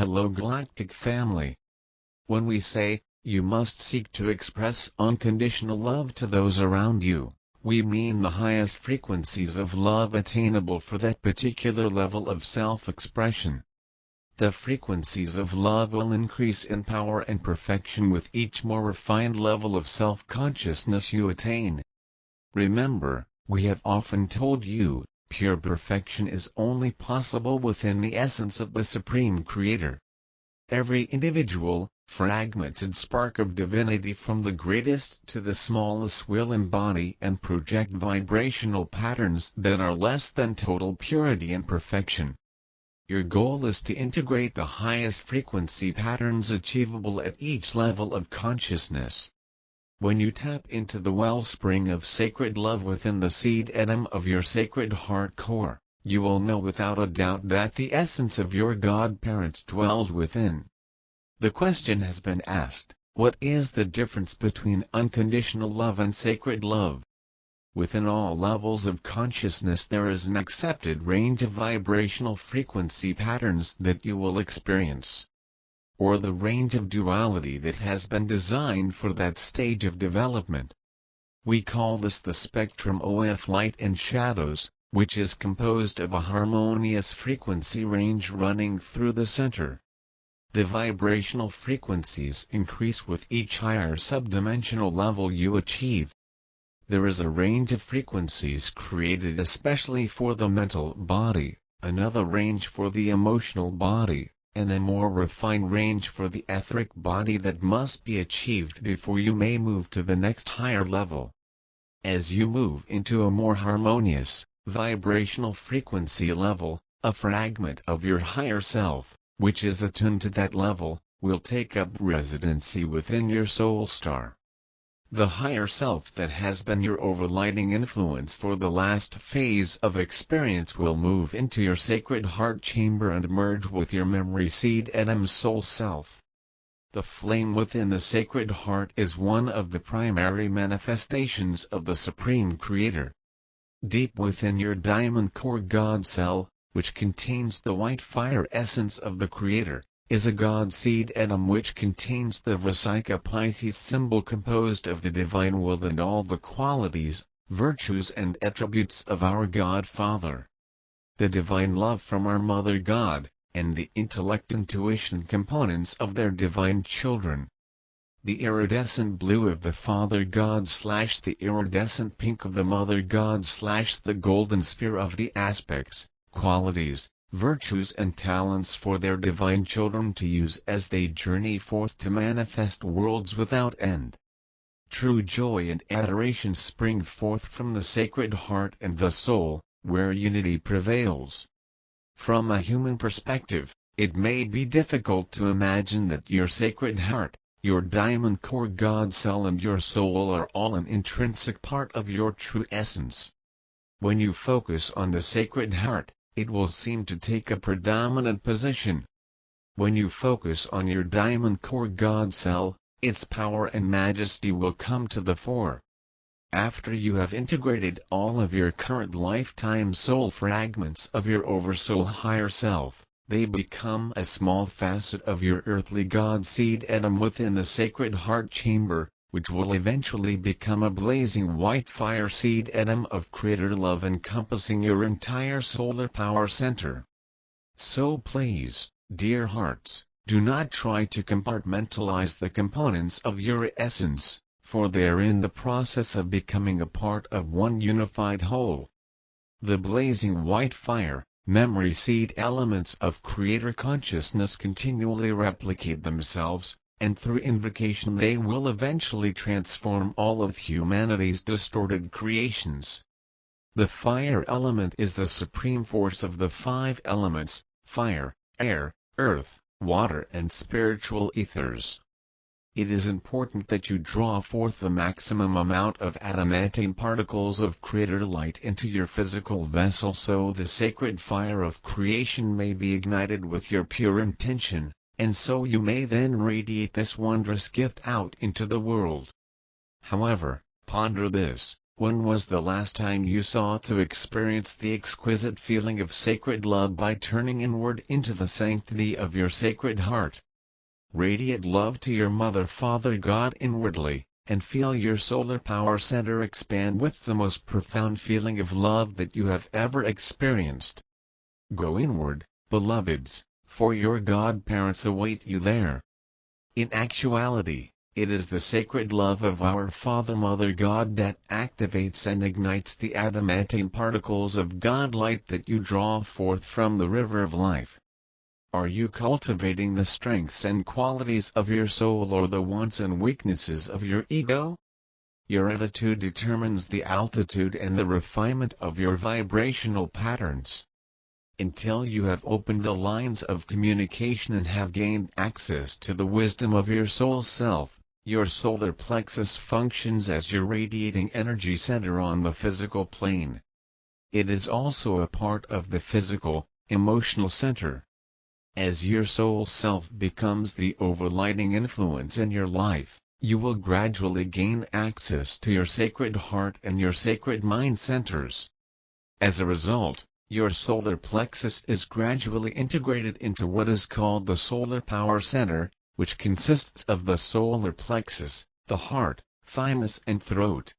fellow galactic family. When we say, you must seek to express unconditional love to those around you, we mean the highest frequencies of love attainable for that particular level of self-expression. The frequencies of love will increase in power and perfection with each more refined level of self-consciousness you attain. Remember, we have often told you, pure perfection is only possible within the essence of the Supreme Creator. Every individual, fragmented spark of divinity from the greatest to the smallest will embody and project vibrational patterns that are less than total purity and perfection. Your goal is to integrate the highest frequency patterns achievable at each level of consciousness. When you tap into the wellspring of sacred love within the seed atom of your sacred heart core, you will know without a doubt that the essence of your God-Parent dwells within. The question has been asked, what is the difference between unconditional love and sacred love? Within all levels of consciousness there is an accepted range of vibrational frequency patterns that you will experience, or the range of duality that has been designed for that stage of development. We call this the spectrum of light and shadows, which is composed of a harmonious frequency range running through the center. The vibrational frequencies increase with each higher subdimensional level you achieve. There is a range of frequencies created especially for the mental body, another range for the emotional body, and a more refined range for the etheric body that must be achieved before you may move to the next higher level. As you move into a more harmonious, vibrational frequency level, a fragment of your higher self, which is attuned to that level, will take up residency within your soul star. The higher self that has been your overlighting influence for the last phase of experience will move into your sacred heart chamber and merge with your memory seed atom soul self. The flame within the sacred heart is one of the primary manifestations of the Supreme Creator. Deep within your diamond core God cell, which contains the white fire essence of the Creator, is a God seed atom which contains the Vesica Pisces symbol composed of the divine will and all the qualities, virtues and attributes of our God Father. The divine love from our Mother God, and the intellect-intuition components of their divine children. The iridescent blue of the Father God / the iridescent pink of the Mother God / the golden sphere of the aspects, qualities, virtues and talents for their divine children to use as they journey forth to manifest worlds without end. True joy and adoration spring forth from the sacred heart and the soul, where unity prevails. From a human perspective, it may be difficult to imagine that your sacred heart, your diamond core God cell and your soul are all an intrinsic part of your true essence. When you focus on the sacred heart, it will seem to take a predominant position. When you focus on your diamond core God cell, its power and majesty will come to the fore. After you have integrated all of your current lifetime soul fragments of your oversoul higher self, they become a small facet of your earthly God seed atom within the sacred heart chamber, which will eventually become a blazing white fire seed atom of Creator love encompassing your entire solar power center. So please, dear hearts, do not try to compartmentalize the components of your essence, for they are in the process of becoming a part of one unified whole. The blazing white fire, memory seed elements of Creator consciousness continually replicate themselves, and through invocation they will eventually transform all of humanity's distorted creations. The fire element is the supreme force of the 5 elements, fire, air, earth, water and spiritual ethers. It is important that you draw forth the maximum amount of adamantine particles of Creator light into your physical vessel so the sacred fire of creation may be ignited with your pure intention, and so you may then radiate this wondrous gift out into the world. However, ponder this, When was the last time you sought to experience the exquisite feeling of sacred love by turning inward into the sanctity of your sacred heart? Radiate love to your Mother, Father God inwardly, and feel your solar power center expand with the most profound feeling of love that you have ever experienced. Go inward, beloveds, for your godparents await you there. In actuality, it is the sacred love of our Father Mother God that activates and ignites the adamantine particles of God light that you draw forth from the river of life. Are you cultivating the strengths and qualities of your soul or the wants and weaknesses of your ego? Your attitude determines the altitude and the refinement of your vibrational patterns. Until you have opened the lines of communication and have gained access to the wisdom of your soul self, your solar plexus functions as your radiating energy center on the physical plane. It is also a part of the physical, emotional center. As your soul self becomes the overlighting influence in your life, you will gradually gain access to your sacred heart and your sacred mind centers. As a result, your solar plexus is gradually integrated into what is called the solar power center, which consists of the solar plexus, the heart, thymus and throat.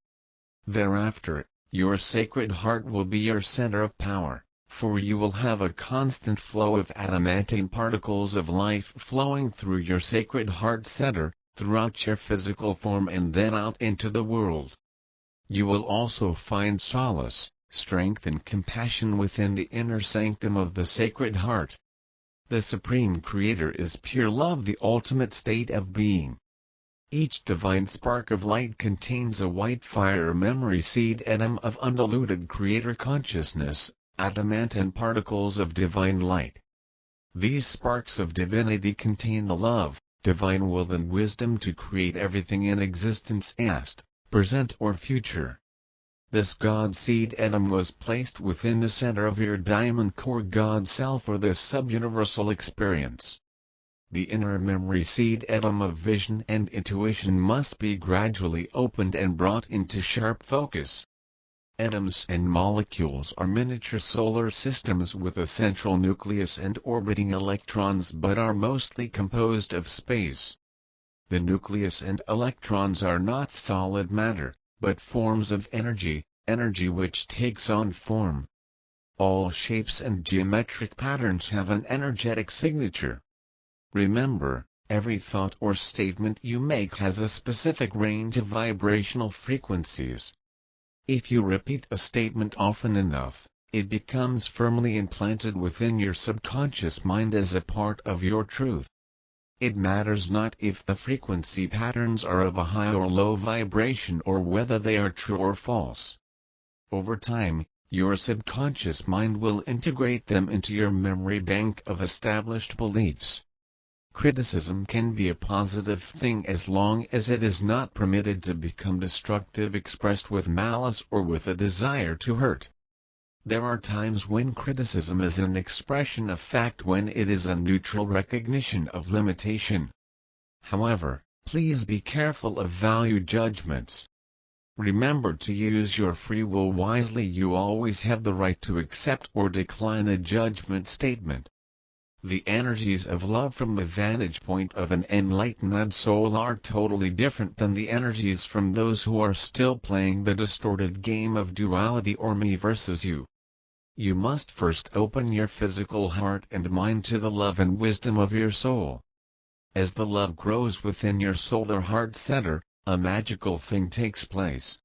Thereafter, your sacred heart will be your center of power, for you will have a constant flow of adamantine particles of life flowing through your sacred heart center, throughout your physical form and then out into the world. You will also find solace, strength and compassion within the inner sanctum of the sacred heart. The Supreme Creator is pure love, the ultimate state of being. Each divine spark of light contains a white fire memory seed atom of undiluted Creator consciousness, adamantine particles of divine light. These sparks of divinity contain the love, divine will and wisdom to create everything in existence past, present or future. This God seed atom was placed within the center of your diamond core God self for this sub-universal experience. The inner memory seed atom of vision and intuition must be gradually opened and brought into sharp focus. Atoms and molecules are miniature solar systems with a central nucleus and orbiting electrons but are mostly composed of space. The nucleus and electrons are not solid matter, but forms of energy, energy which takes on form. All shapes and geometric patterns have an energetic signature. Remember, every thought or statement you make has a specific range of vibrational frequencies. If you repeat a statement often enough, it becomes firmly implanted within your subconscious mind as a part of your truth. It matters not if the frequency patterns are of a high or low vibration or whether they are true or false. Over time, your subconscious mind will integrate them into your memory bank of established beliefs. Criticism can be a positive thing as long as it is not permitted to become destructive, expressed with malice or with a desire to hurt. There are times when criticism is an expression of fact, when it is a neutral recognition of limitation. However, please be careful of value judgments. Remember to use your free will wisely. You always have the right to accept or decline a judgment statement. The energies of love from the vantage point of an enlightened soul are totally different than the energies from those who are still playing the distorted game of duality or me versus you. You must first open your physical heart and mind to the love and wisdom of your soul. As the love grows within your solar heart center, a magical thing takes place.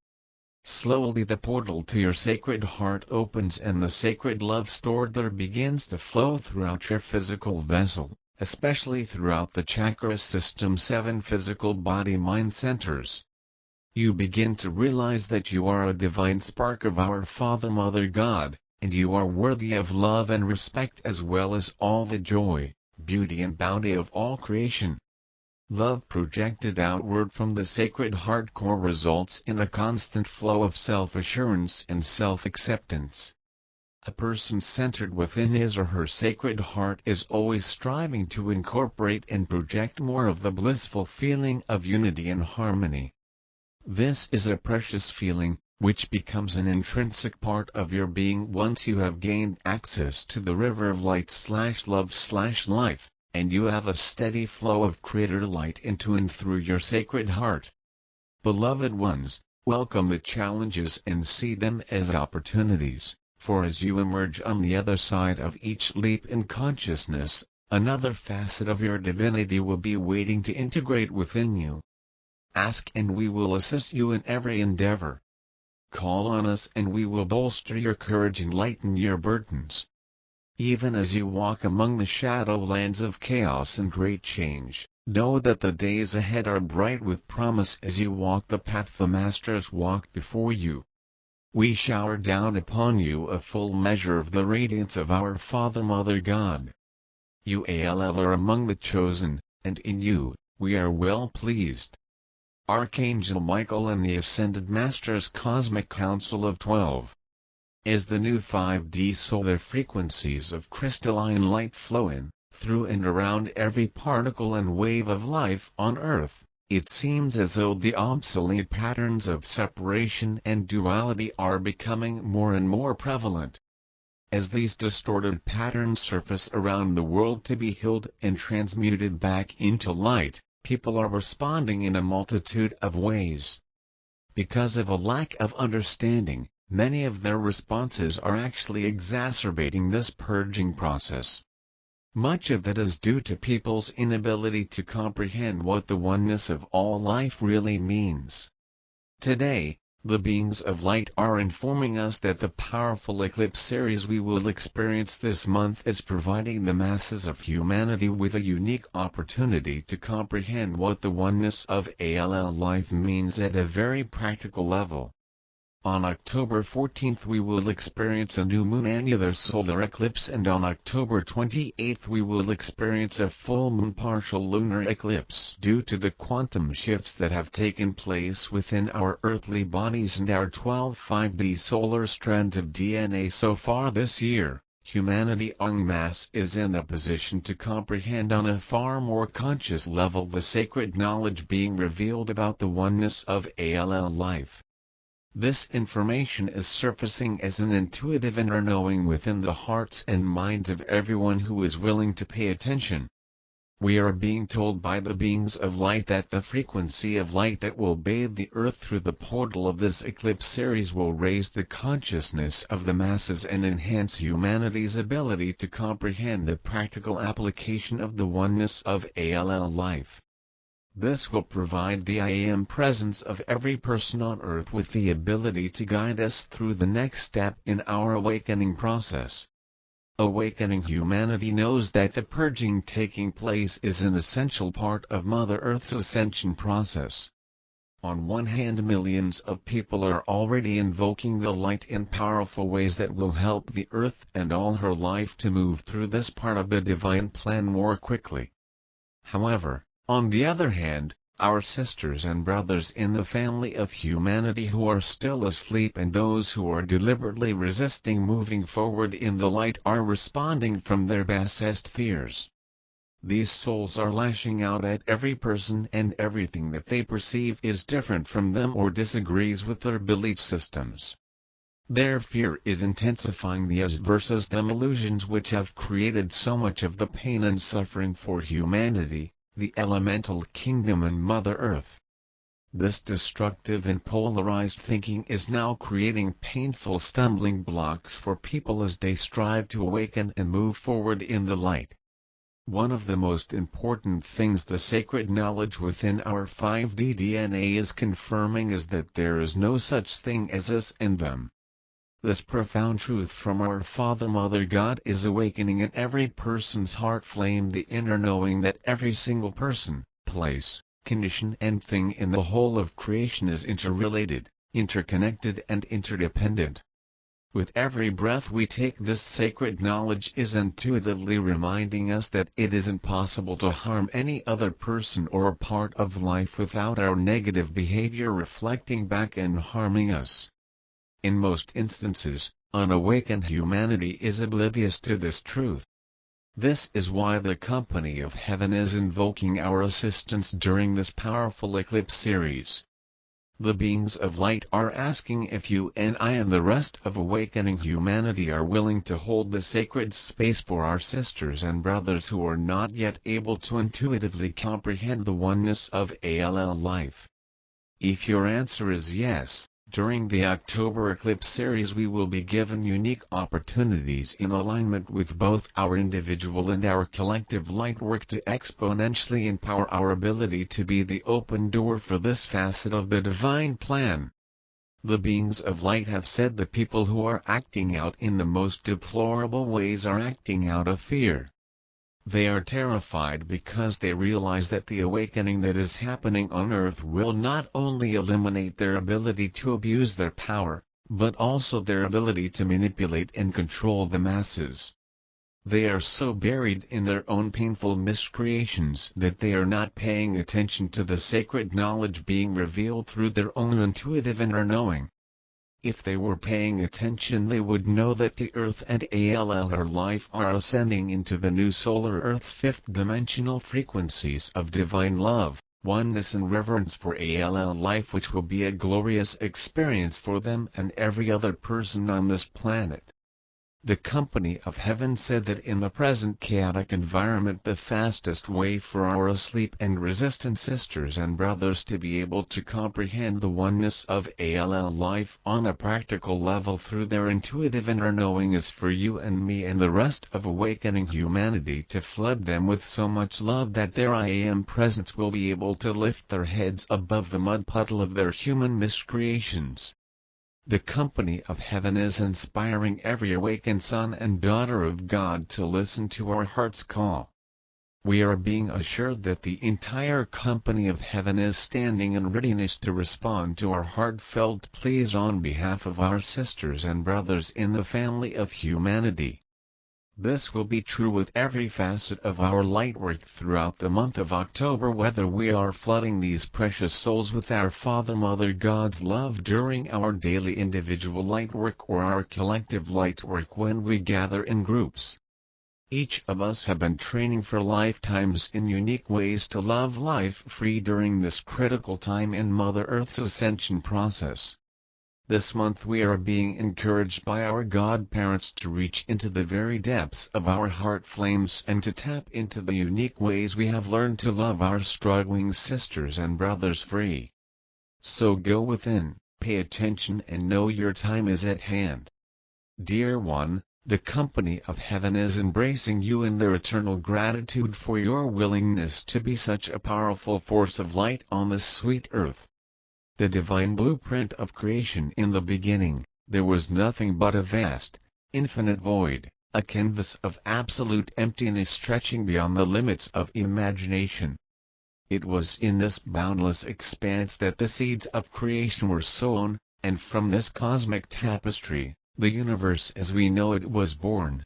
Slowly the portal to your sacred heart opens and the sacred love stored there begins to flow throughout your physical vessel, especially throughout the chakra system 7 physical body-mind centers. You begin to realize that you are a divine spark of our Father Mother God, and you are worthy of love and respect as well as all the joy, beauty and bounty of all creation. Love projected outward from the sacred heart core results in a constant flow of self-assurance and self-acceptance. A person centered within his or her sacred heart is always striving to incorporate and project more of the blissful feeling of unity and harmony. This is a precious feeling, which becomes an intrinsic part of your being once you have gained access to the river of light/love/life, and you have a steady flow of Creator light into and through your sacred heart. Beloved ones, welcome the challenges and see them as opportunities, for as you emerge on the other side of each leap in consciousness, another facet of your divinity will be waiting to integrate within you. Ask and we will assist you in every endeavor. Call on us and we will bolster your courage and lighten your burdens. Even as you walk among the shadowlands of chaos and great change, know that the days ahead are bright with promise as you walk the path the Masters walked before you. We shower down upon you a full measure of the radiance of our Father Mother God. You are among the chosen, and in you, we are well pleased. Archangel Michael and the Ascended Masters Cosmic Council of 12. As the new 5D solar frequencies of crystalline light flow in, through and around every particle and wave of life on Earth, it seems as though the obsolete patterns of separation and duality are becoming more and more prevalent. As these distorted patterns surface around the world to be healed and transmuted back into light, people are responding in a multitude of ways. Because of a lack of understanding, many of their responses are actually exacerbating this purging process. Much of that is due to people's inability to comprehend what the oneness of all life really means. Today, the beings of light are informing us that the powerful eclipse series we will experience this month is providing the masses of humanity with a unique opportunity to comprehend what the oneness of all life means at a very practical level. On October 14th we will experience a new moon annular solar eclipse, and on October 28th we will experience a full moon partial lunar eclipse due to the quantum shifts that have taken place within our earthly bodies and our 12 5D solar strands of DNA so far this year. Humanity en masse is in a position to comprehend on a far more conscious level the sacred knowledge being revealed about the oneness of all life. This information is surfacing as an intuitive inner knowing within the hearts and minds of everyone who is willing to pay attention. We are being told by the beings of light that the frequency of light that will bathe the earth through the portal of this eclipse series will raise the consciousness of the masses and enhance humanity's ability to comprehend the practical application of the oneness of all life. This will provide the I Am presence of every person on earth with the ability to guide us through the next step in our awakening process. Awakening humanity knows that the purging taking place is an essential part of Mother Earth's ascension process. On one hand, millions of people are already invoking the light in powerful ways that will help the Earth and all her life to move through this part of the divine plan more quickly. However, on the other hand, our sisters and brothers in the family of humanity who are still asleep and those who are deliberately resisting moving forward in the light are responding from their basest fears. These souls are lashing out at every person and everything that they perceive is different from them or disagrees with their belief systems. Their fear is intensifying the us versus them illusions which have created so much of the pain and suffering for humanity, the elemental kingdom and Mother Earth. This destructive and polarized thinking is now creating painful stumbling blocks for people as they strive to awaken and move forward in the light. One of the most important things the sacred knowledge within our 5D DNA is confirming is that there is no such thing as us and them. This profound truth from our Father Mother God is awakening in every person's heart flame the inner knowing that every single person, place, condition and thing in the whole of creation is interrelated, interconnected and interdependent. With every breath we take, this sacred knowledge is intuitively reminding us that it is impossible to harm any other person or part of life without our negative behavior reflecting back and harming us. In most instances, unawakened humanity is oblivious to this truth. This is why the company of heaven is invoking our assistance during this powerful eclipse series. The beings of light are asking if you and I and the rest of awakening humanity are willing to hold the sacred space for our sisters and brothers who are not yet able to intuitively comprehend the oneness of ALL life. If your answer is yes, during the October eclipse series we will be given unique opportunities in alignment with both our individual and our collective light work to exponentially empower our ability to be the open door for this facet of the divine plan. The beings of light have said the people who are acting out in the most deplorable ways are acting out of fear. They are terrified because they realize that the awakening that is happening on Earth will not only eliminate their ability to abuse their power, but also their ability to manipulate and control the masses. They are so buried in their own painful miscreations that they are not paying attention to the sacred knowledge being revealed through their own intuitive inner knowing. If they were paying attention they would know that the Earth and ALL life are ascending into the new solar Earth's fifth-dimensional frequencies of divine love, oneness and reverence for ALL life, which will be a glorious experience for them and every other person on this planet. The company of heaven said that in the present chaotic environment the fastest way for our asleep and resistant sisters and brothers to be able to comprehend the oneness of ALL life on a practical level through their intuitive inner knowing is for you and me and the rest of awakening humanity to flood them with so much love that their I Am presence will be able to lift their heads above the mud puddle of their human miscreations. The company of heaven is inspiring every awakened son and daughter of God to listen to our heart's call. We are being assured that the entire company of heaven is standing in readiness to respond to our heartfelt pleas on behalf of our sisters and brothers in the family of humanity. This will be true with every facet of our light work throughout the month of October, whether we are flooding these precious souls with our Father Mother God's love during our daily individual light work or our collective light work when we gather in groups. Each of us have been training for lifetimes in unique ways to love life free during this critical time in Mother Earth's ascension process. This month we are being encouraged by our godparents to reach into the very depths of our heart flames and to tap into the unique ways we have learned to love our struggling sisters and brothers free. So go within, pay attention and know your time is at hand. Dear one, the company of heaven is embracing you in their eternal gratitude for your willingness to be such a powerful force of light on this sweet earth. The divine blueprint of creation in the beginning, there was nothing but a vast, infinite void, a canvas of absolute emptiness stretching beyond the limits of imagination. It was in this boundless expanse that the seeds of creation were sown, and from this cosmic tapestry, the universe as we know it was born.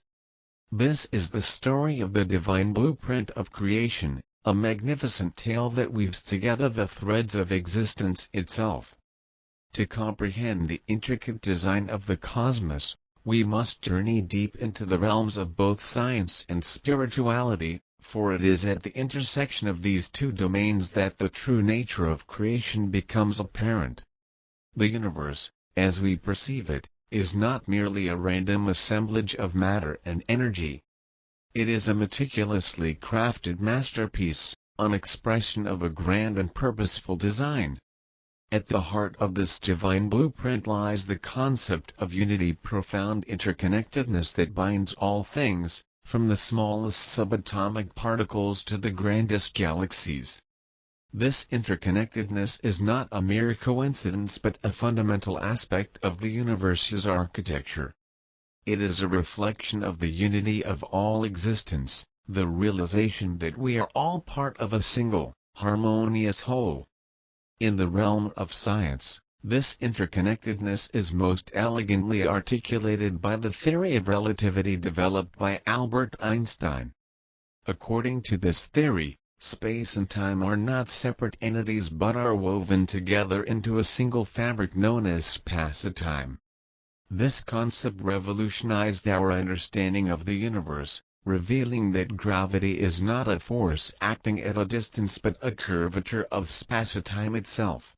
This is the story of the divine blueprint of creation, a magnificent tale that weaves together the threads of existence itself. To comprehend the intricate design of the cosmos, we must journey deep into the realms of both science and spirituality, for it is at the intersection of these two domains that the true nature of creation becomes apparent. The universe, as we perceive it, is not merely a random assemblage of matter and energy. It is a meticulously crafted masterpiece, an expression of a grand and purposeful design. At the heart of this divine blueprint lies the concept of unity, profound interconnectedness that binds all things, from the smallest subatomic particles to the grandest galaxies. This interconnectedness is not a mere coincidence but a fundamental aspect of the universe's architecture. It is a reflection of the unity of all existence, the realization that we are all part of a single, harmonious whole. In the realm of science, this interconnectedness is most elegantly articulated by the theory of relativity developed by Albert Einstein. According to this theory, space and time are not separate entities but are woven together into a single fabric known as spacetime. This concept revolutionized our understanding of the universe, revealing that gravity is not a force acting at a distance but a curvature of spacetime itself.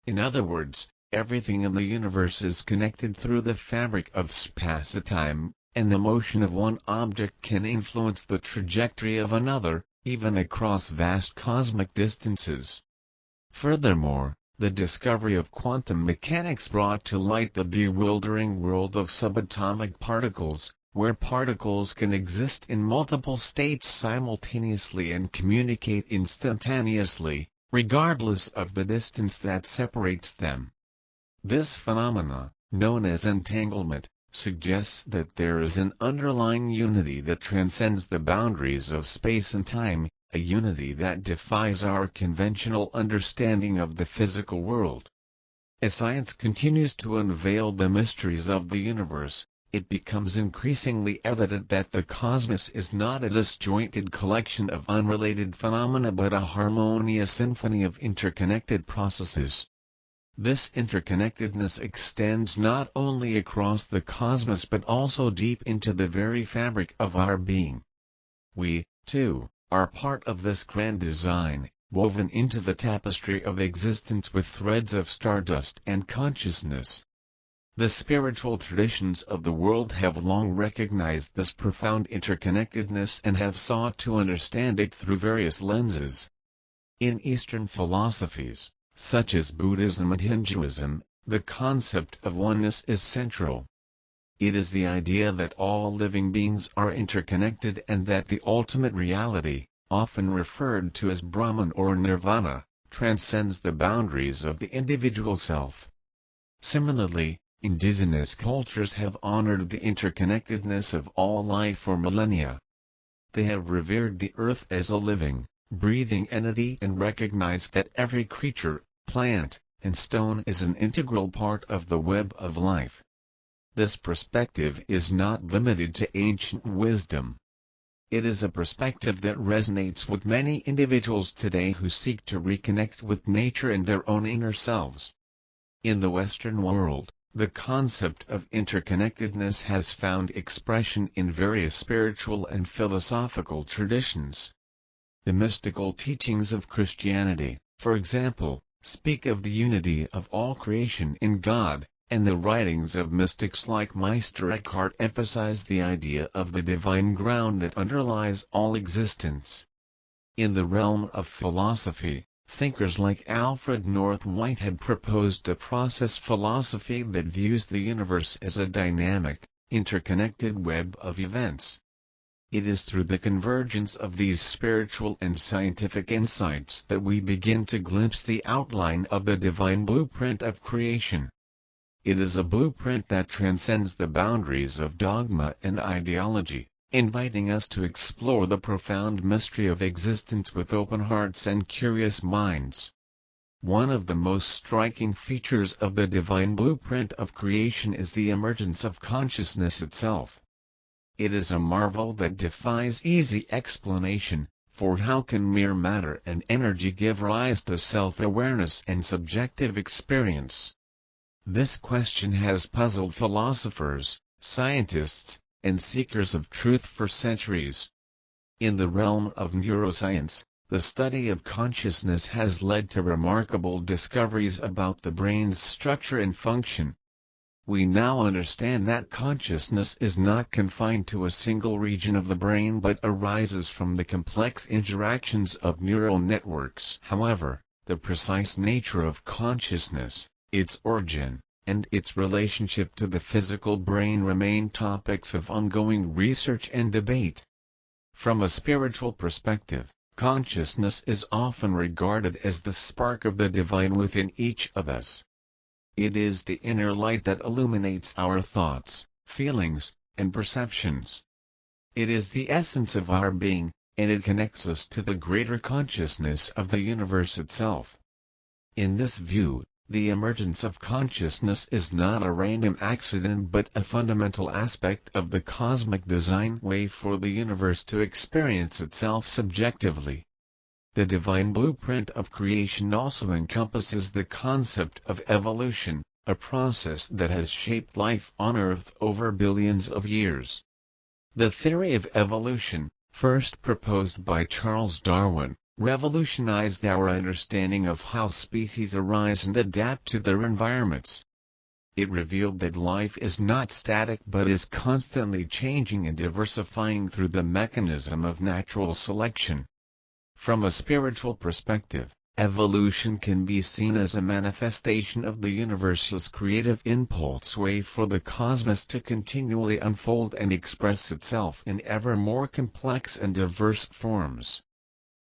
In other words, everything in the universe is connected through the fabric of space-time, and the motion of one object can influence the trajectory of another, even across vast cosmic distances. Furthermore, the discovery of quantum mechanics brought to light the bewildering world of subatomic particles, where particles can exist in multiple states simultaneously and communicate instantaneously, regardless of the distance that separates them. This phenomena, known as entanglement, suggests that there is an underlying unity that transcends the boundaries of space and time, a unity that defies our conventional understanding of the physical world. As science continues to unveil the mysteries of the universe, it becomes increasingly evident that the cosmos is not a disjointed collection of unrelated phenomena but a harmonious symphony of interconnected processes. This interconnectedness extends not only across the cosmos but also deep into the very fabric of our being. We, too, are part of this grand design, woven into the tapestry of existence with threads of stardust and consciousness. The spiritual traditions of the world have long recognized this profound interconnectedness and have sought to understand it through various lenses. In Eastern philosophies, such as Buddhism and Hinduism, the concept of oneness is central. It is the idea that all living beings are interconnected and that the ultimate reality, often referred to as Brahman or Nirvana, transcends the boundaries of the individual self. Similarly, indigenous cultures have honored the interconnectedness of all life for millennia. They have revered the earth as a living, breathing entity and recognized that every creature, plant, and stone is an integral part of the web of life. This perspective is not limited to ancient wisdom. It is a perspective that resonates with many individuals today who seek to reconnect with nature and their own inner selves. In the Western world, the concept of interconnectedness has found expression in various spiritual and philosophical traditions. The mystical teachings of Christianity, for example, speak of the unity of all creation in God, and the writings of mystics like Meister Eckhart emphasize the idea of the divine ground that underlies all existence. In the realm of philosophy, thinkers like Alfred North Whitehead proposed a process philosophy that views the universe as a dynamic, interconnected web of events. It is through the convergence of these spiritual and scientific insights that we begin to glimpse the outline of the divine blueprint of creation. It is a blueprint that transcends the boundaries of dogma and ideology, inviting us to explore the profound mystery of existence with open hearts and curious minds. One of the most striking features of the divine blueprint of creation is the emergence of consciousness itself. It is a marvel that defies easy explanation, for how can mere matter and energy give rise to self-awareness and subjective experience? This question has puzzled philosophers, scientists, and seekers of truth for centuries. In the realm of neuroscience, the study of consciousness has led to remarkable discoveries about the brain's structure and function. We now understand that consciousness is not confined to a single region of the brain but arises from the complex interactions of neural networks. However, the precise nature of consciousness, its origin, and its relationship to the physical brain remain topics of ongoing research and debate. From a spiritual perspective, consciousness is often regarded as the spark of the divine within each of us. It is the inner light that illuminates our thoughts, feelings, and perceptions. It is the essence of our being, and it connects us to the greater consciousness of the universe itself. In this view, the emergence of consciousness is not a random accident but a fundamental aspect of the cosmic design way for the universe to experience itself subjectively. The divine blueprint of creation also encompasses the concept of evolution, a process that has shaped life on Earth over billions of years. The theory of evolution, first proposed by Charles Darwin, revolutionized our understanding of how species arise and adapt to their environments. It revealed that life is not static but is constantly changing and diversifying through the mechanism of natural selection. From a spiritual perspective, evolution can be seen as a manifestation of the universe's creative impulse way for the cosmos to continually unfold and express itself in ever more complex and diverse forms.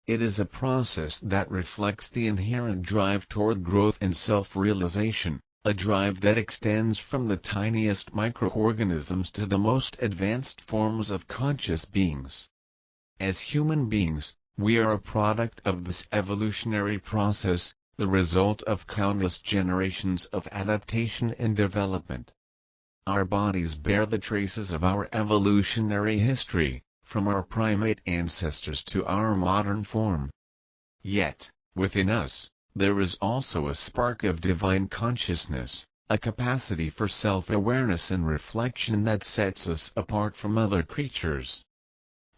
It is a process that reflects the inherent drive toward growth and self-realization, a drive that extends from the tiniest microorganisms to the most advanced forms of conscious beings. As human beings, we are a product of this evolutionary process, the result of countless generations of adaptation and development. Our bodies bear the traces of our evolutionary history, from our primate ancestors to our modern form. Yet, within us, there is also a spark of divine consciousness, a capacity for self-awareness and reflection that sets us apart from other creatures.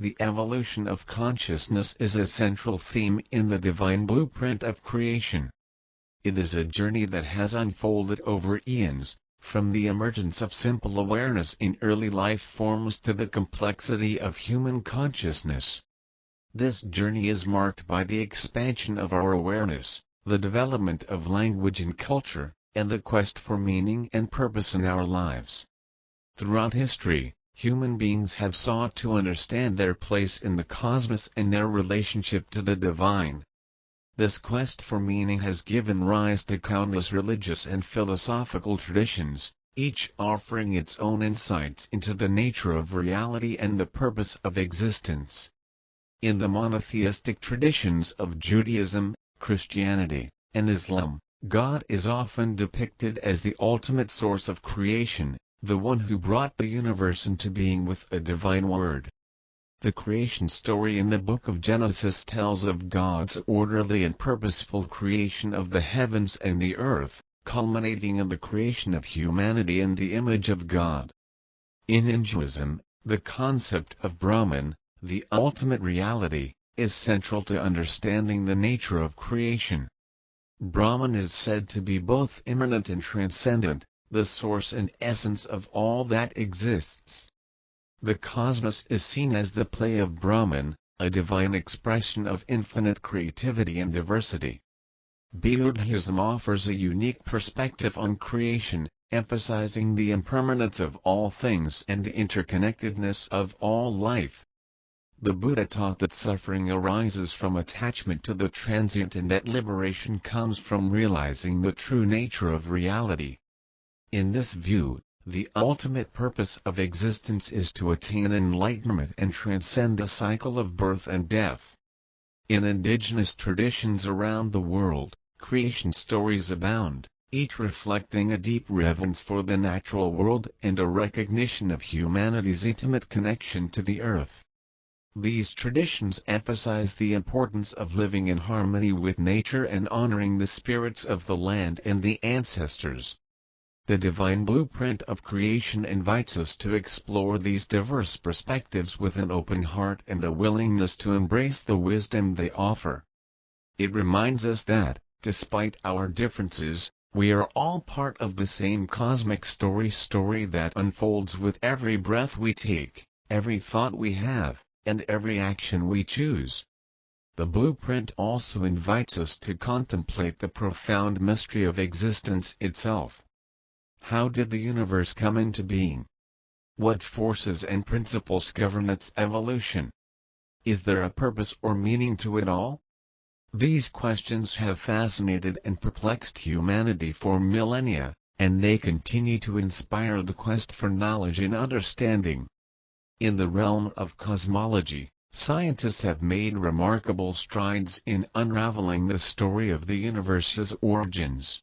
The evolution of consciousness is a central theme in the divine blueprint of creation. It is a journey that has unfolded over eons, from the emergence of simple awareness in early life forms to the complexity of human consciousness. This journey is marked by the expansion of our awareness, the development of language and culture, and the quest for meaning and purpose in our lives. Throughout history, human beings have sought to understand their place in the cosmos and their relationship to the divine. This quest for meaning has given rise to countless religious and philosophical traditions, each offering its own insights into the nature of reality and the purpose of existence. In the monotheistic traditions of Judaism, Christianity, and Islam, God is often depicted as the ultimate source of creation, the one who brought the universe into being with a divine word. The creation story in the book of Genesis tells of God's orderly and purposeful creation of the heavens and the earth, culminating in the creation of humanity in the image of God. In Hinduism, the concept of Brahman, the ultimate reality, is central to understanding the nature of creation. Brahman is said to be both immanent and transcendent, the source and essence of all that exists. The cosmos is seen as the play of Brahman, a divine expression of infinite creativity and diversity. Buddhism offers a unique perspective on creation, emphasizing the impermanence of all things and the interconnectedness of all life. The Buddha taught that suffering arises from attachment to the transient and that liberation comes from realizing the true nature of reality. In this view, the ultimate purpose of existence is to attain enlightenment and transcend the cycle of birth and death. In indigenous traditions around the world, creation stories abound, each reflecting a deep reverence for the natural world and a recognition of humanity's intimate connection to the earth. These traditions emphasize the importance of living in harmony with nature and honoring the spirits of the land and the ancestors. The divine blueprint of creation invites us to explore these diverse perspectives with an open heart and a willingness to embrace the wisdom they offer. It reminds us that, despite our differences, we are all part of the same cosmic story that unfolds with every breath we take, every thought we have, and every action we choose. The blueprint also invites us to contemplate the profound mystery of existence itself. How did the universe come into being? What forces and principles govern its evolution? Is there a purpose or meaning to it all? These questions have fascinated and perplexed humanity for millennia, and they continue to inspire the quest for knowledge and understanding. In the realm of cosmology, scientists have made remarkable strides in unraveling the story of the universe's origins.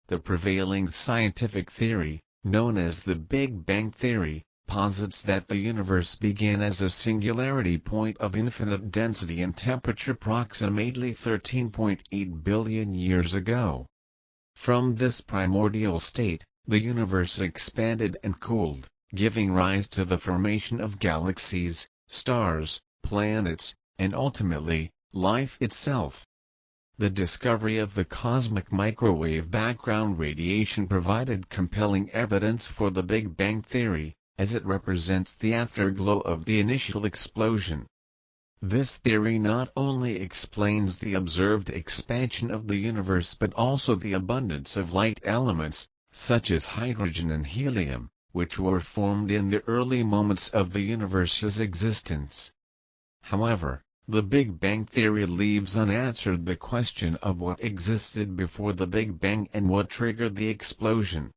The prevailing scientific theory, known as the Big Bang Theory, posits that the universe began as a singularity point of infinite density and temperature approximately 13.8 billion years ago. From this primordial state, the universe expanded and cooled, giving rise to the formation of galaxies, stars, planets, and ultimately, life itself. The discovery of the cosmic microwave background radiation provided compelling evidence for the Big Bang theory, as it represents the afterglow of the initial explosion. This theory not only explains the observed expansion of the universe but also the abundance of light elements, such as hydrogen and helium, which were formed in the early moments of the universe's existence. However, the Big Bang theory leaves unanswered the question of what existed before the Big Bang and what triggered the explosion.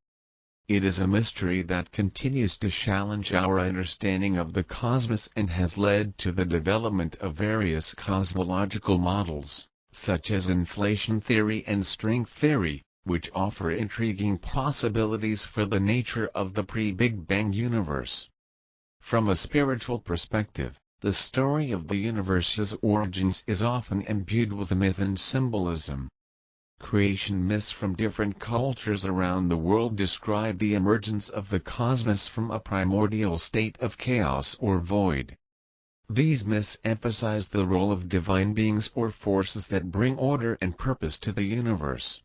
It is a mystery that continues to challenge our understanding of the cosmos and has led to the development of various cosmological models, such as inflation theory and string theory, which offer intriguing possibilities for the nature of the pre-Big Bang universe. From a spiritual perspective, the story of the universe's origins is often imbued with myth and symbolism. Creation myths from different cultures around the world describe the emergence of the cosmos from a primordial state of chaos or void. These myths emphasize the role of divine beings or forces that bring order and purpose to the universe.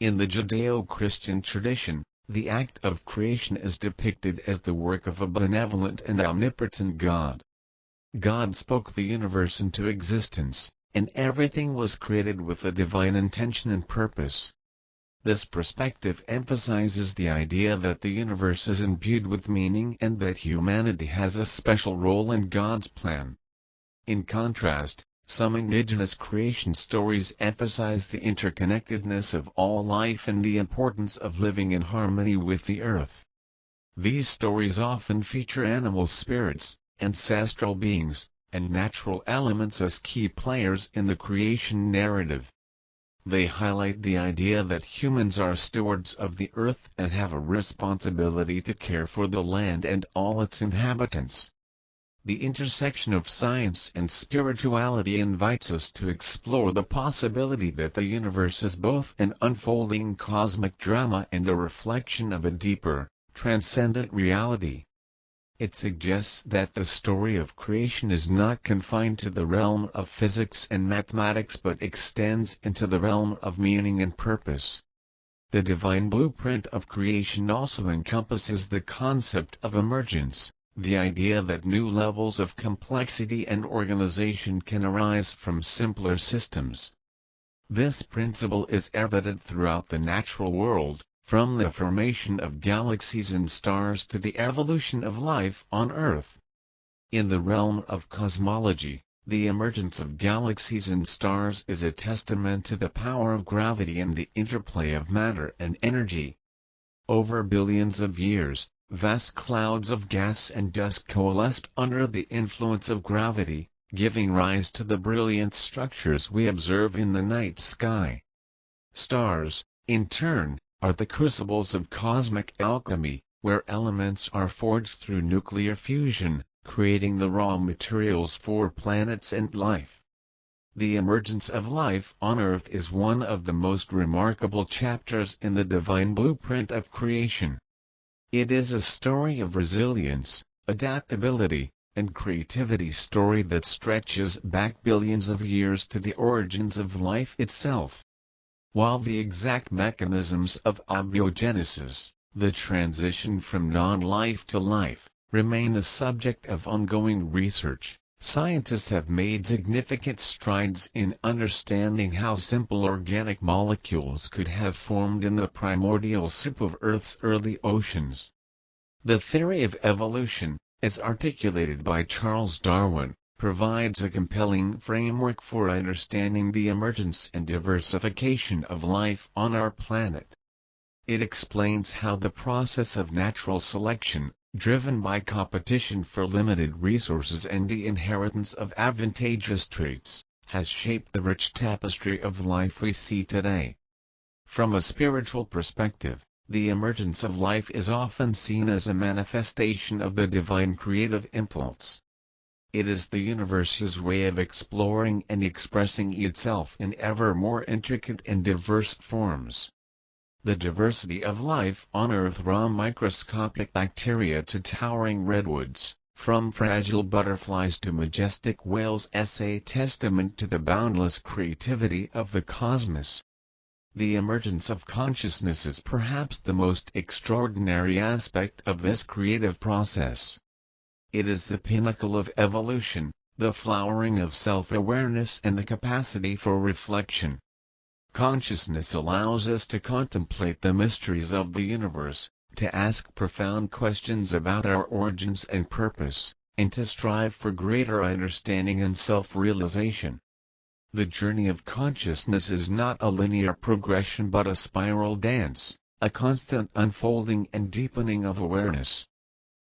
In the Judeo-Christian tradition, the act of creation is depicted as the work of a benevolent and omnipotent God. God spoke the universe into existence, and everything was created with a divine intention and purpose. This perspective emphasizes the idea that the universe is imbued with meaning and that humanity has a special role in God's plan. In contrast, some indigenous creation stories emphasize the interconnectedness of all life and the importance of living in harmony with the earth. These stories often feature animal spirits, ancestral beings, and natural elements as key players in the creation narrative. They highlight the idea that humans are stewards of the earth and have a responsibility to care for the land and all its inhabitants. The intersection of science and spirituality invites us to explore the possibility that the universe is both an unfolding cosmic drama and a reflection of a deeper, transcendent reality. It suggests that the story of creation is not confined to the realm of physics and mathematics but extends into the realm of meaning and purpose. The divine blueprint of creation also encompasses the concept of emergence, the idea that new levels of complexity and organization can arise from simpler systems. This principle is evident throughout the natural world, from the formation of galaxies and stars to the evolution of life on Earth. In the realm of cosmology, the emergence of galaxies and stars is a testament to the power of gravity and the interplay of matter and energy. Over billions of years, vast clouds of gas and dust coalesced under the influence of gravity, giving rise to the brilliant structures we observe in the night sky. Stars, in turn, are the crucibles of cosmic alchemy, where elements are forged through nuclear fusion, creating the raw materials for planets and life. The emergence of life on Earth is one of the most remarkable chapters in the divine blueprint of creation. It is a story of resilience, adaptability, and creativity story that stretches back billions of years to the origins of life itself. While the exact mechanisms of abiogenesis, the transition from non-life to life, remain the subject of ongoing research, scientists have made significant strides in understanding how simple organic molecules could have formed in the primordial soup of Earth's early oceans. The theory of evolution, as articulated by Charles Darwin, provides a compelling framework for understanding the emergence and diversification of life on our planet. It explains how the process of natural selection, driven by competition for limited resources and the inheritance of advantageous traits, has shaped the rich tapestry of life we see today. From a spiritual perspective, the emergence of life is often seen as a manifestation of the divine creative impulse. It is the universe's way of exploring and expressing itself in ever more intricate and diverse forms. The diversity of life on Earth, from microscopic bacteria to towering redwoods, From fragile butterflies to majestic whales as a testament to the boundless creativity of the cosmos. The emergence of consciousness is perhaps the most extraordinary aspect of this creative process. It is the pinnacle of evolution, the flowering of self-awareness and the capacity for reflection. Consciousness allows us to contemplate the mysteries of the universe, to ask profound questions about our origins and purpose, and to strive for greater understanding and self-realization. The journey of consciousness is not a linear progression but a spiral dance, a constant unfolding and deepening of awareness.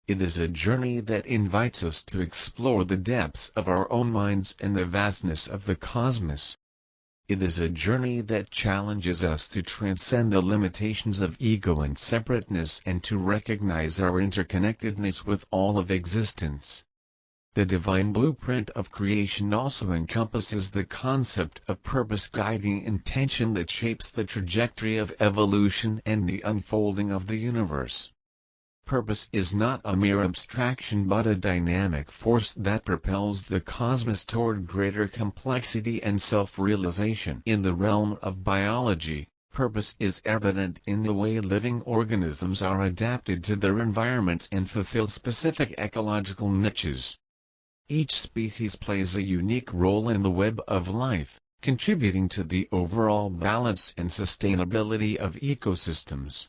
It is a journey that invites us to explore the depths of our own minds and the vastness of the cosmos. It is a journey that challenges us to transcend the limitations of ego and separateness and to recognize our interconnectedness with all of existence. The divine blueprint of creation also encompasses the concept of purpose, guiding intention that shapes the trajectory of evolution and the unfolding of the universe. Purpose is not a mere abstraction but a dynamic force that propels the cosmos toward greater complexity and self-realization. In the realm of biology, purpose is evident in the way living organisms are adapted to their environments and fulfill specific ecological niches. Each species plays a unique role in the web of life, contributing to the overall balance and sustainability of ecosystems.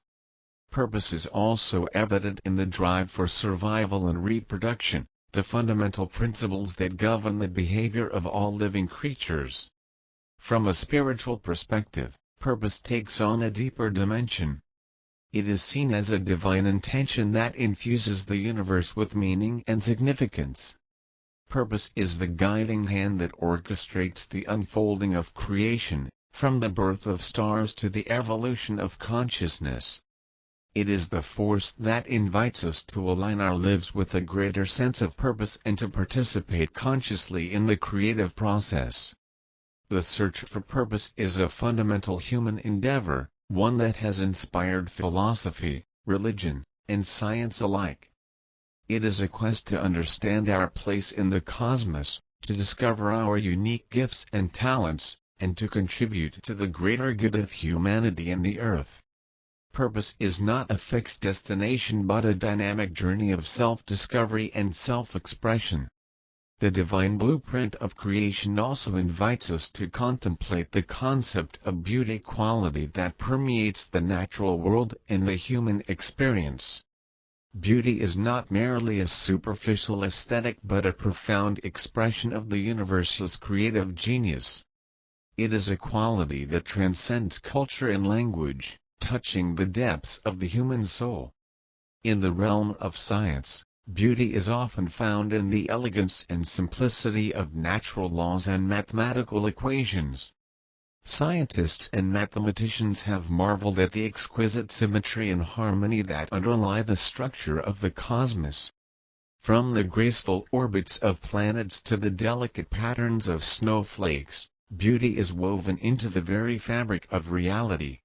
Purpose is also evident in the drive for survival and reproduction, the fundamental principles that govern the behavior of all living creatures. From a spiritual perspective, purpose takes on a deeper dimension. It is seen as a divine intention that infuses the universe with meaning and significance. Purpose is the guiding hand that orchestrates the unfolding of creation, from the birth of stars to the evolution of consciousness. It is the force that invites us to align our lives with a greater sense of purpose and to participate consciously in the creative process. The search for purpose is a fundamental human endeavor, one that has inspired philosophy, religion, and science alike. It is a quest to understand our place in the cosmos, to discover our unique gifts and talents, and to contribute to the greater good of humanity and the earth. Purpose is not a fixed destination but a dynamic journey of self-discovery and self-expression. The divine blueprint of creation also invites us to contemplate the concept of beauty, quality that permeates the natural world and the human experience. Beauty is not merely a superficial aesthetic but a profound expression of the universe's creative genius. It is a quality that transcends culture and language, touching the depths of the human soul. In the realm of science, beauty is often found in the elegance and simplicity of natural laws and mathematical equations. Scientists and mathematicians have marveled at the exquisite symmetry and harmony that underlie the structure of the cosmos. From the graceful orbits of planets to the delicate patterns of snowflakes, beauty is woven into the very fabric of reality.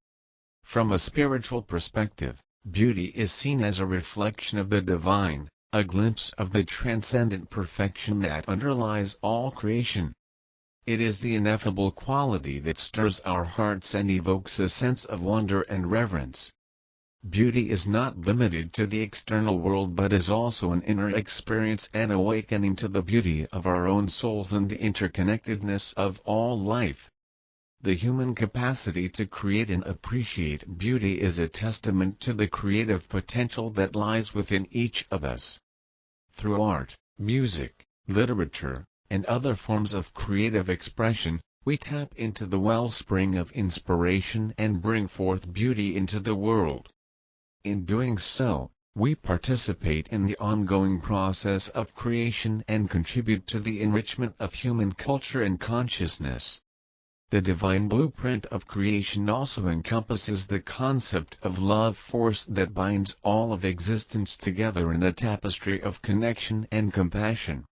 From a spiritual perspective, beauty is seen as a reflection of the divine, a glimpse of the transcendent perfection that underlies all creation. It is the ineffable quality that stirs our hearts and evokes a sense of wonder and reverence. Beauty is not limited to the external world but is also an inner experience and awakening to the beauty of our own souls and the interconnectedness of all life. The human capacity to create and appreciate beauty is a testament to the creative potential that lies within each of us. Through art, music, literature, and other forms of creative expression, we tap into the wellspring of inspiration and bring forth beauty into the world. In doing so, we participate in the ongoing process of creation and contribute to the enrichment of human culture and consciousness. The divine blueprint of creation also encompasses the concept of love force that binds all of existence together in a tapestry of connection and compassion.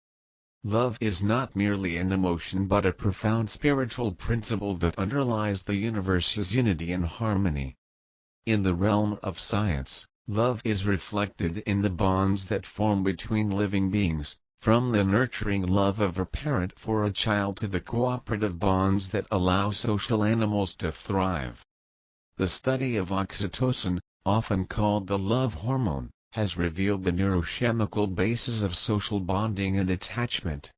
Love is not merely an emotion but a profound spiritual principle that underlies the universe's unity and harmony. In the realm of science, Love is reflected in the bonds that form between living beings, from the nurturing love of a parent for a child to the cooperative bonds that allow social animals to thrive. The study of oxytocin, often called the love hormone, has revealed the neurochemical basis of social bonding and attachment.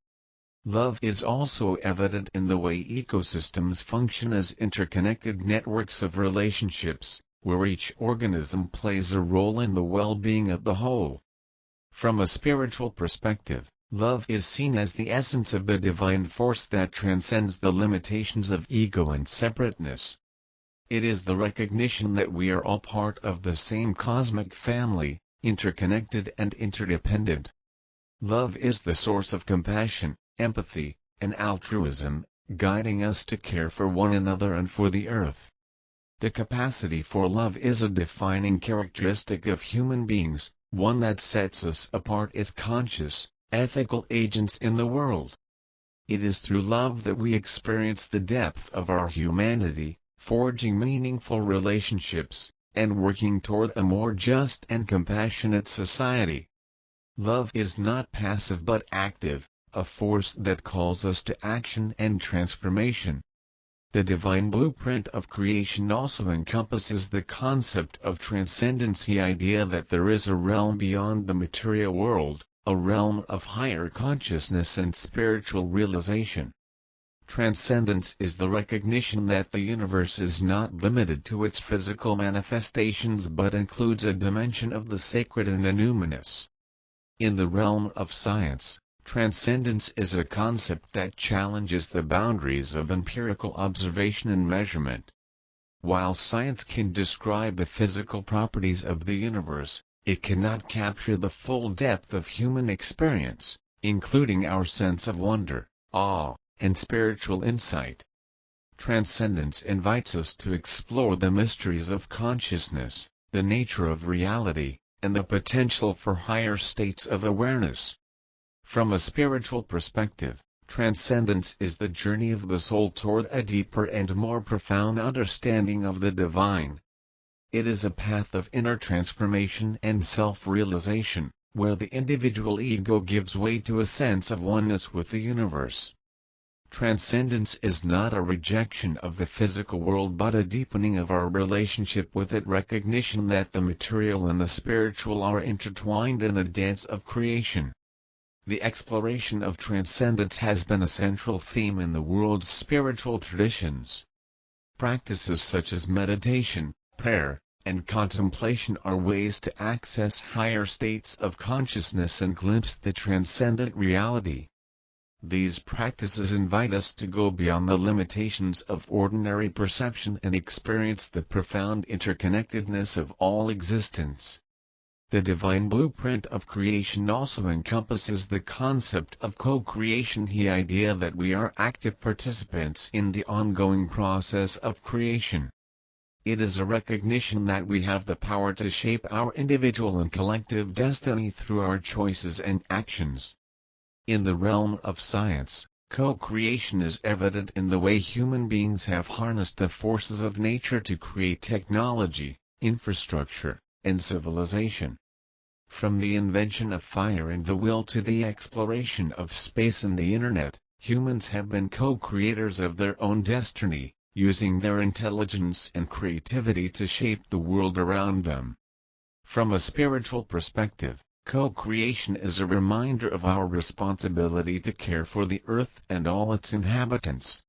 Love is also evident in the way ecosystems function as interconnected networks of relationships, where each organism plays a role in the well-being of the whole. From a spiritual perspective, love is seen as the essence of the divine force that transcends the limitations of ego and separateness. It is the recognition that we are all part of the same cosmic family, interconnected and interdependent. Love is the source of compassion, empathy, and altruism, guiding us to care for one another and for the earth. The capacity for love is a defining characteristic of human beings, one that sets us apart as conscious, ethical agents in the world. It is through love that we experience the depth of our humanity, forging meaningful relationships, and working toward a more just and compassionate society. Love is not passive but active, a force that calls us to action and transformation. The divine blueprint of creation also encompasses the concept of transcendence, the idea that there is a realm beyond the material world, a realm of higher consciousness and spiritual realization. Transcendence is the recognition that the universe is not limited to its physical manifestations but includes a dimension of the sacred and the numinous. In the realm of science, transcendence is a concept that challenges the boundaries of empirical observation and measurement. While science can describe the physical properties of the universe, it cannot capture the full depth of human experience, including our sense of wonder, awe, and spiritual insight. Transcendence invites us to explore the mysteries of consciousness, the nature of reality, and the potential for higher states of awareness. From a spiritual perspective, transcendence is the journey of the soul toward a deeper and more profound understanding of the divine. It is a path of inner transformation and self-realization, where the individual ego gives way to a sense of oneness with the universe. Transcendence is not a rejection of the physical world but a deepening of our relationship with it, recognition that the material and the spiritual are intertwined in the dance of creation. The exploration of transcendence has been a central theme in the world's spiritual traditions. Practices such as meditation, prayer, and contemplation are ways to access higher states of consciousness and glimpse the transcendent reality. These practices invite us to go beyond the limitations of ordinary perception and experience the profound interconnectedness of all existence. The divine blueprint of creation also encompasses the concept of co-creation, the idea that we are active participants in the ongoing process of creation. It is a recognition that we have the power to shape our individual and collective destiny through our choices and actions. In the realm of science, co-creation is evident in the way human beings have harnessed the forces of nature to create technology, infrastructure, and civilization. From the invention of fire and the will to the exploration of space and the internet, humans have been co-creators of their own destiny, using their intelligence and creativity to shape the world around them. From a spiritual perspective, co-creation is a reminder of our responsibility to care for the earth and all its inhabitants.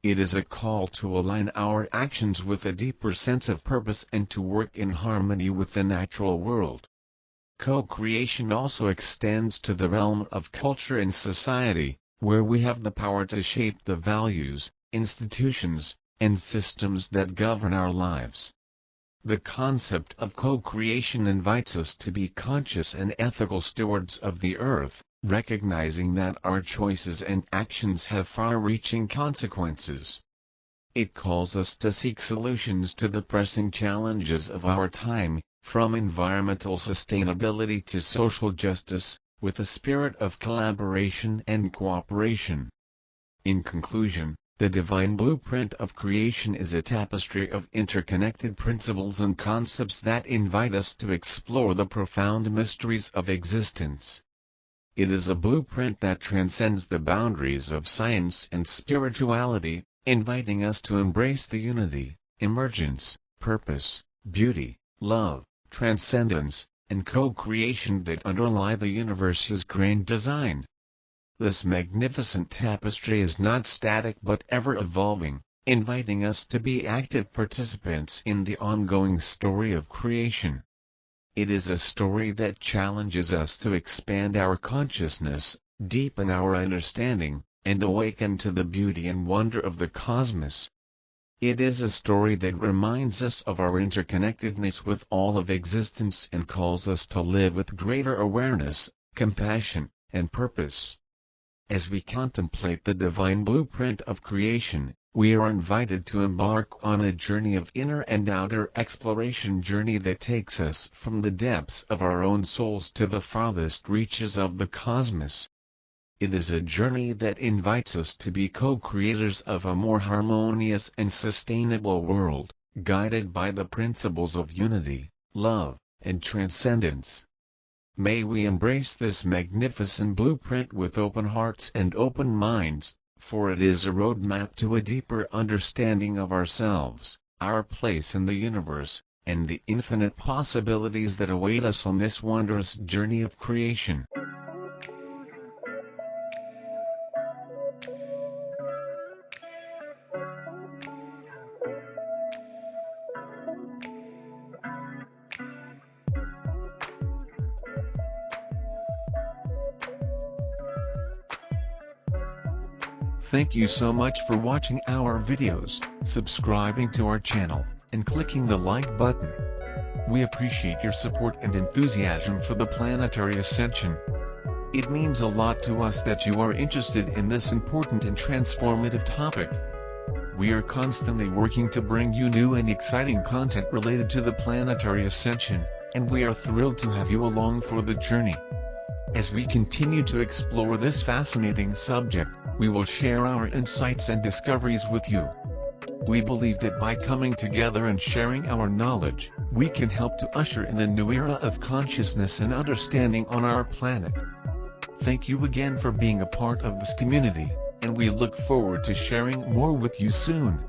It is a call to align our actions with a deeper sense of purpose and to work in harmony with the natural world. Co-creation also extends to the realm of culture and society, where we have the power to shape the values, institutions, and systems that govern our lives. The concept of co-creation invites us to be conscious and ethical stewards of the earth, recognizing that our choices and actions have far-reaching consequences. It calls us to seek solutions to the pressing challenges of our time, from environmental sustainability to social justice, with a spirit of collaboration and cooperation. In conclusion, The divine blueprint of creation is a tapestry of interconnected principles and concepts that invite us to explore the profound mysteries of existence. It is a blueprint that transcends the boundaries of science and spirituality, inviting us to embrace the unity, emergence, purpose, beauty, love, transcendence, and co-creation that underlie the universe's grand design. This magnificent tapestry is not static but ever-evolving, inviting us to be active participants in the ongoing story of creation. It is a story that challenges us to expand our consciousness, deepen our understanding, and awaken to the beauty and wonder of the cosmos. It is a story that reminds us of our interconnectedness with all of existence and calls us to live with greater awareness, compassion, and purpose. As we contemplate the divine blueprint of creation, we are invited to embark on a journey of inner and outer exploration journey that takes us from the depths of our own souls to the farthest reaches of the cosmos. It is a journey that invites us to be co-creators of a more harmonious and sustainable world, guided by the principles of unity, love, and transcendence. May we embrace this magnificent blueprint with open hearts and open minds, for it is a roadmap to a deeper understanding of ourselves, our place in the universe, and the infinite possibilities that await us on this wondrous journey of creation. Thank you so much for watching our videos, subscribing to our channel, and clicking the like button. We appreciate your support and enthusiasm for the planetary ascension. It means a lot to us that you are interested in this important and transformative topic. We are constantly working to bring you new and exciting content related to the planetary ascension, and we are thrilled to have you along for the journey. As we continue to explore this fascinating subject, we will share our insights and discoveries with you. We believe that by coming together and sharing our knowledge, we can help to usher in a new era of consciousness and understanding on our planet. Thank you again for being a part of this community, and we look forward to sharing more with you soon.